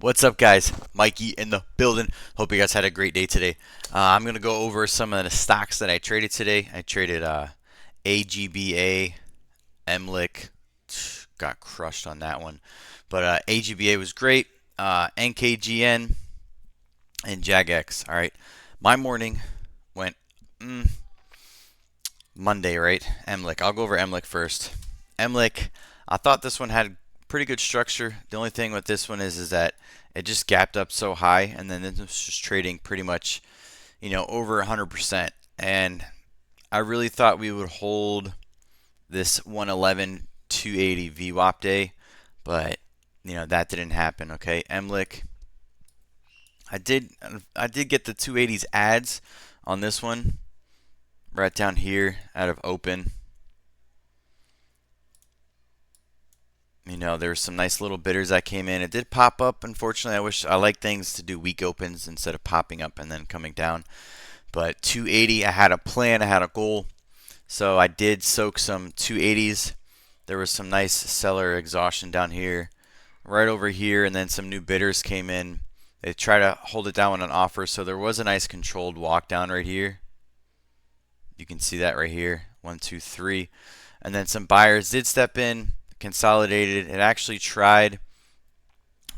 What's up, guys? Mikey in the building. Hope you guys had a great day today. I'm going to go over some of the stocks that I traded today. I traded AGBA, MLEC, got crushed on that one. But AGBA was great. NKGN and JAGX. All right. My morning went Monday, right? MLEC. I'll go over MLEC first. MLEC, I thought this one had pretty good structure. The only thing with this one is that it just gapped up so high, and then it was just trading pretty much, over 100%. And I really thought we would hold this 111 280 VWAP day, but that didn't happen. Okay, MLIC. I did get the 280s ads on this one right down here out of open. There were some nice little bidders that came in. It did pop up. Unfortunately, I like things to do weak opens instead of popping up and then coming down. But 280, I had a plan, I had a goal. So I did soak some 280s. There was some nice seller exhaustion down here, right over here, and then some new bidders came in. They tried to hold it down on an offer, so there was a nice controlled walk down right here. You can see that right here, 1, 2, 3. And then some buyers did step in, consolidated. It actually tried,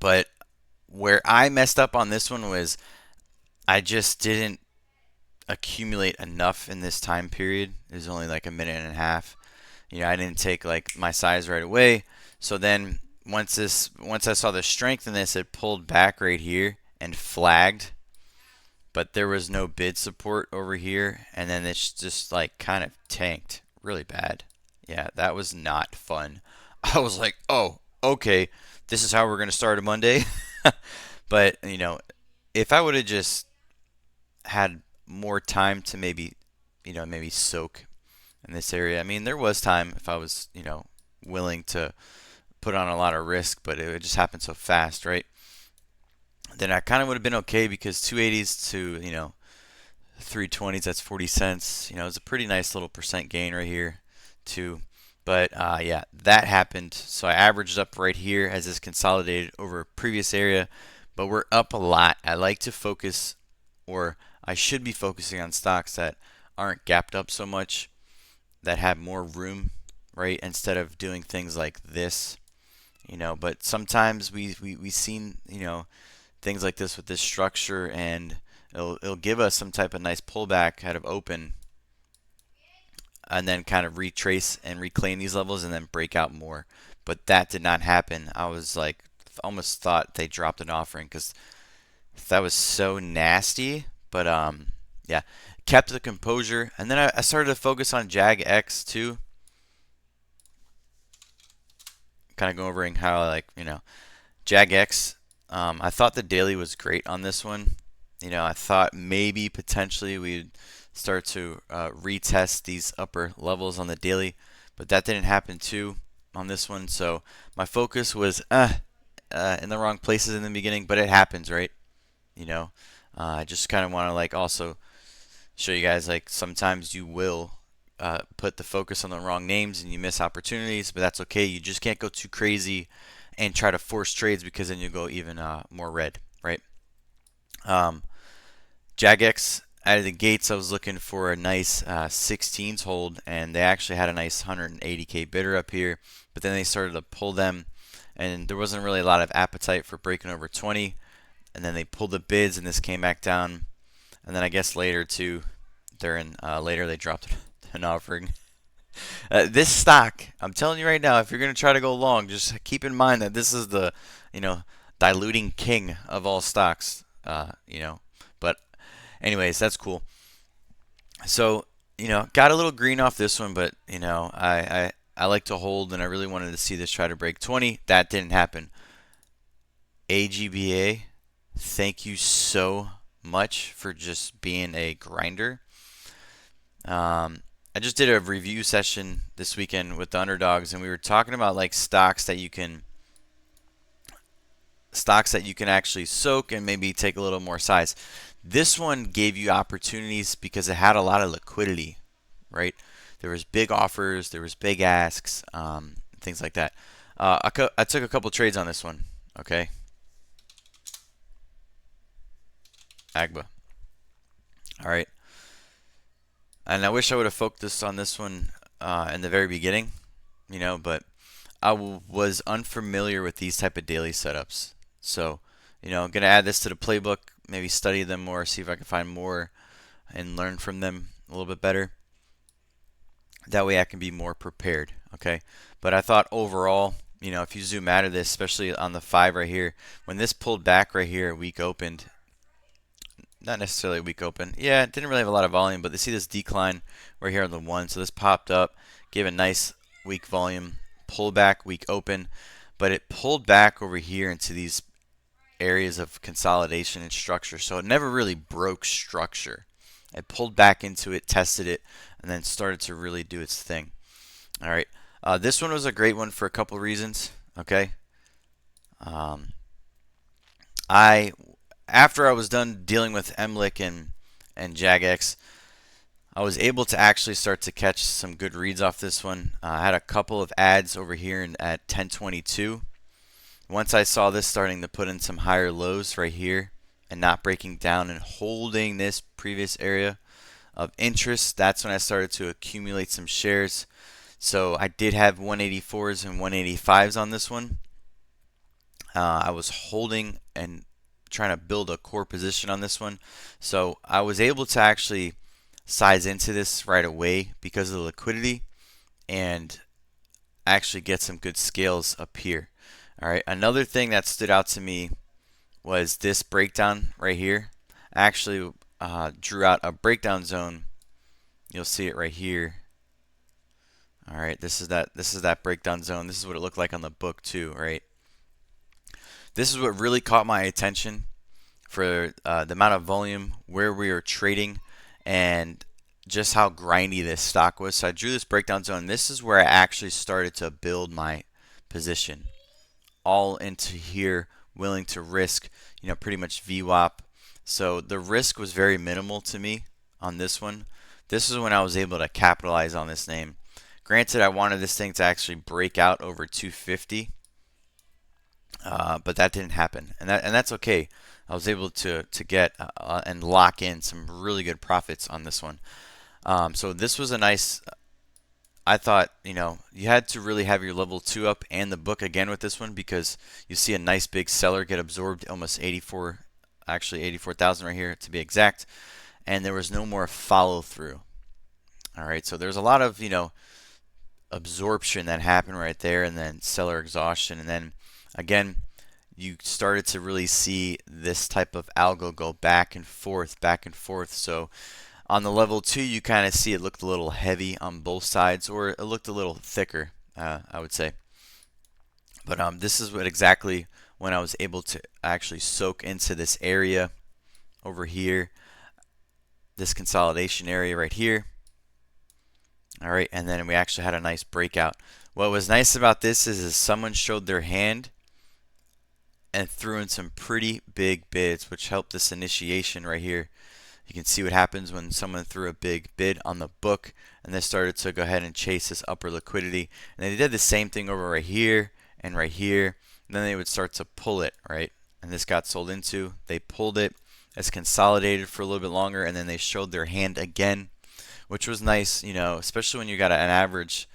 but where I messed up on this one was I just didn't accumulate enough in this time period. It was only like a minute and a half. I didn't take like my size right away. So then once I saw the strength in this, it pulled back right here and flagged, but there was no bid support over here, and then it's just like kind of tanked really bad. Yeah, that was not fun. I was like, oh, okay, this is how we're gonna start a Monday. But if I would have just had more time to maybe soak in this area. I mean, there was time if I was, willing to put on a lot of risk, but it just happened so fast, right? Then I kind of would have been okay because 280s to, 320s, that's 40 cents. It's a pretty nice little percent gain right here, too. But yeah, that happened. So I averaged up right here as this consolidated over a previous area, but we're up a lot. I like to focus, or I should be focusing on stocks that aren't gapped up so much, that have more room, right? Instead of doing things like this, But sometimes we've seen, things like this with this structure, and it'll give us some type of nice pullback out of open, and then kind of retrace and reclaim these levels and then break out more. But that did not happen. I was like, almost thought they dropped an offering because that was so nasty. But yeah, kept the composure, and then I started to focus on JAGX too. Kind of go over how JAGX. I thought the daily was great on this one. I thought maybe potentially we'd start to retest these upper levels on the daily, but that didn't happen too on this one. So my focus was in the wrong places in the beginning, but it happens, right? I just kind of want to also show you guys sometimes you will put the focus on the wrong names and you miss opportunities, but that's okay. You just can't go too crazy and try to force trades because then you go even more red, right? JAGX out of the gates, I was looking for a nice 16s hold, and they actually had a nice 180K bidder up here, but then they started to pull them, and there wasn't really a lot of appetite for breaking over 20, and then they pulled the bids, and this came back down, and then I guess later too, later they dropped an offering. This stock, I'm telling you right now, if you're going to try to go long, just keep in mind that this is the, diluting king of all stocks, But anyways, that's cool. So, got a little green off this one, but, I like to hold, and I really wanted to see this try to break 20. That didn't happen. AGBA, thank you so much for just being a grinder. I just did a review session this weekend with the underdogs, and we were talking about stocks that you can actually soak and maybe take a little more size. This one gave you opportunities because it had a lot of liquidity, right? There was big offers, there was big asks, things like that. I took a couple trades on this one, okay? AGBA. All right. And I wish I would have focused on this one in the very beginning, but I was unfamiliar with these type of daily setups. So, I'm going to add this to the playbook, maybe study them more, see if I can find more and learn from them a little bit better. That way I can be more prepared, okay? But I thought overall, if you zoom out of this, especially on the 5 right here, when this pulled back right here, week opened, not necessarily a weak open. Yeah, it didn't really have a lot of volume, but they see this decline right here on the 1. So this popped up, gave a nice weak volume, pullback, weak open, but it pulled back over here into these areas of consolidation and structure. So it never really broke structure. It pulled back into it, tested it, and then started to really do its thing. All right. This one was a great one for a couple of reasons. Okay. After I was done dealing with MLEC and JAGX, I was able to actually start to catch some good reads off this one. I had a couple of ads over here at 1022. Once I saw this starting to put in some higher lows right here and not breaking down and holding this previous area of interest, that's when I started to accumulate some shares. So I did have 184s and 185s on this one. I was holding and trying to build a core position on this one. So I was able to actually size into this right away because of the liquidity and actually get some good scales up here. All right, another thing that stood out to me was this breakdown right here. I actually drew out a breakdown zone. You'll see it right here. All right, this is that breakdown zone. This is what it looked like on the book too, right? This is what really caught my attention for the amount of volume, where we were trading, and just how grindy this stock was. So I drew this breakdown zone. This is where I actually started to build my position. All into here, willing to risk, pretty much VWAP. So the risk was very minimal to me on this one. This is when I was able to capitalize on this name. Granted, I wanted this thing to actually break out over 250. But that didn't happen, and that's okay. I was able to get and lock in some really good profits on this one. So this was a nice. I thought you had to really have your level 2 up and the book again with this one, because you see a nice big seller get absorbed, almost 84, actually 84,000 right here to be exact, and there was no more follow through. All right, so there's a lot of absorption that happened right there, and then seller exhaustion, and then again, you started to really see this type of algo go back and forth, back and forth. So on the level 2, you kind of see it looked a little heavy on both sides, or it looked a little thicker, I would say. But this is what exactly when I was able to actually soak into this area over here, this consolidation area right here. All right, and then we actually had a nice breakout. What was nice about this is someone showed their hand and threw in some pretty big bids, which helped this initiation right here. You can see what happens when someone threw a big bid on the book and they started to go ahead and chase this upper liquidity. And they did the same thing over right here and right here. And then they would start to pull it, right? And this got sold into. They pulled it. It's consolidated for a little bit longer, and then they showed their hand again, which was nice, especially when you got an average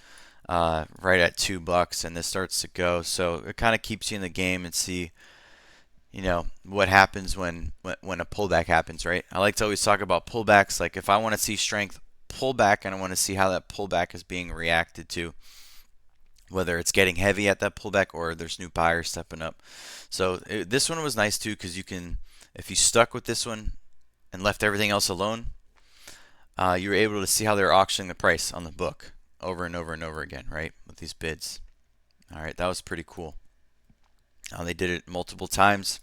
right at $2 and this starts to go. So it kind of keeps you in the game and see what happens when a pullback happens, right? I like to always talk about pullbacks. Like if I want to see strength, pull back, and I want to see how that pullback is being reacted to, whether it's getting heavy at that pullback or there's new buyers stepping up. So this one was nice too, because you can, if you stuck with this one and left everything else alone, you were able to see how they're auctioning the price on the book over and over and over again, right, with these bids. All right, that was pretty cool. They did it multiple times.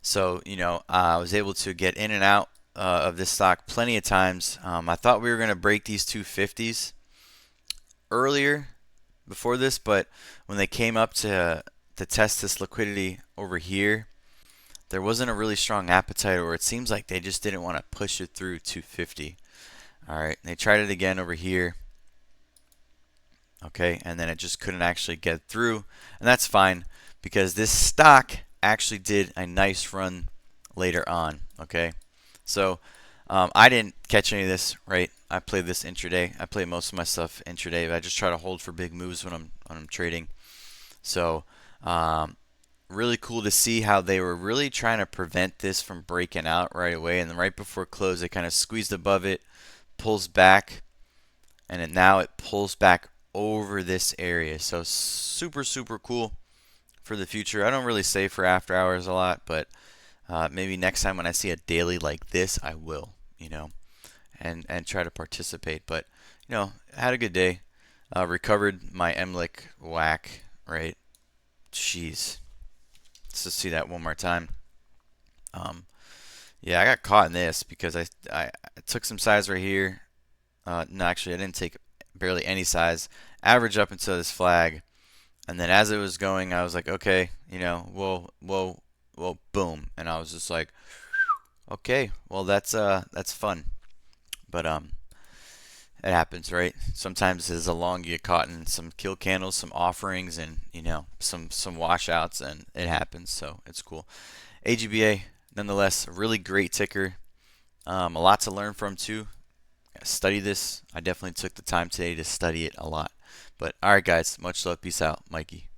So, I was able to get in and out of this stock plenty of times. I thought we were going to break these 250s earlier before this, but when they came up to test this liquidity over here, there wasn't a really strong appetite, or it seems like they just didn't want to push it through 250. All right, they tried it again over here. Okay, and then it just couldn't actually get through, and that's fine, because this stock actually did a nice run later on. Okay, So I didn't catch any of this, right? I played this intraday. I play most of my stuff intraday, but I just try to hold for big moves when I'm trading. So really cool to see how they were really trying to prevent this from breaking out right away. And then right before close, they kind of squeezed above it, pulls back, and then now it pulls back over this area. So super, super cool for the future. I don't really say for after hours a lot, but maybe next time when I see a daily like this, I will, and try to participate. But I had a good day. Recovered my MLEC whack, right? Jeez. Let's just see that one more time. Yeah, I got caught in this because I took some size right here. No, actually, I didn't take barely any size. Average up until this flag, and then as it was going, I was like, okay, whoa, whoa, whoa, boom, and I was just like, okay, well that's fun, but it happens, right? Sometimes as long you get caught in some kill candles, some offerings, and some washouts, and it happens. So it's cool. AGBA, nonetheless, a really great ticker. A lot to learn from too. Study this. I definitely took the time today to study it a lot. But all right, guys, much love. Peace out, Mikey.